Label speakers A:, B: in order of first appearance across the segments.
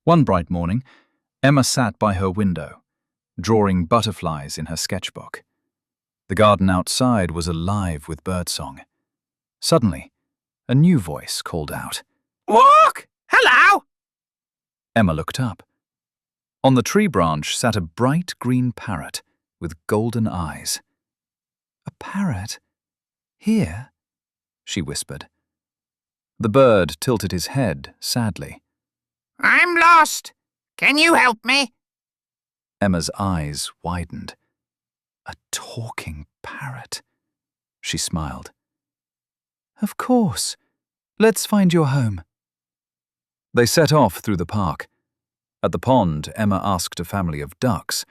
A: One bright morning, Emma sat by her window, drawing butterflies in her sketchbook. The garden outside was alive with birdsong. Suddenly, a new voice called out,
B: "Walk! Hello!"
A: Emma looked up. On the tree branch sat a bright green parrot with golden eyes. "A parrot? Here?" she whispered. The bird tilted his head sadly.
B: "I'm lost. Can you help me?"
A: Emma's eyes widened. "A talking parrot," she smiled. "Of course. Let's find your home." They set off through the park. At the pond, Emma asked a family of ducks,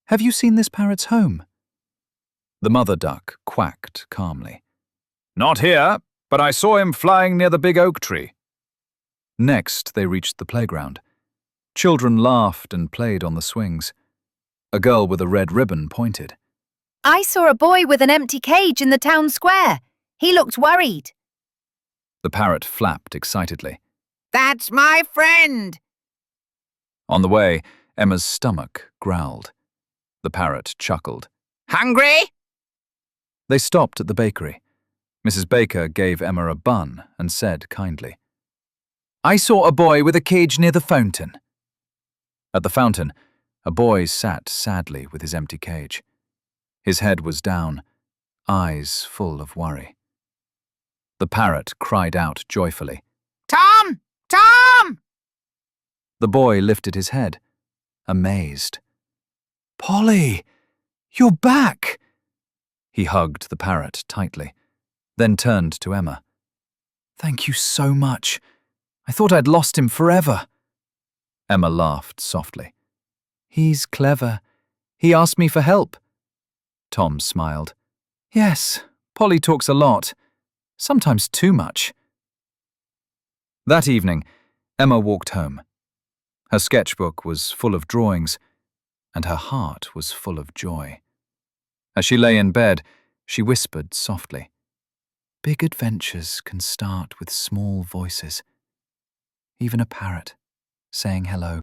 A: "Have you seen this parrot's home?" The mother duck quacked calmly. "Not here, but I saw him flying near the big oak tree." Next, they reached the playground. Children laughed and played on the swings. A girl with a red ribbon pointed.
C: "I saw a boy with an empty cage in the town square. He looked worried."
A: The parrot flapped excitedly.
B: "That's my friend."
A: On the way, Emma's stomach growled. The parrot chuckled.
B: "Hungry?"
A: They stopped at the bakery. Mrs. Baker gave Emma a bun and said kindly, "I saw a boy with a cage near the fountain." At the fountain, a boy sat sadly with his empty cage. His head was down, eyes full of worry. The parrot cried out joyfully,
B: "Tom! Tom!"
A: The boy lifted his head, amazed. "Polly, you're back!" He hugged the parrot tightly, then turned to Emma. "Thank you so much. I thought I'd lost him forever." Emma laughed softly. "He's clever. He asked me for help." Tom smiled. "Yes, Polly talks a lot, sometimes too much." That evening, Emma walked home. Her sketchbook was full of drawings, and her heart was full of joy. As she lay in bed, she whispered softly, "Big adventures can start with small voices. Even a parrot saying hello."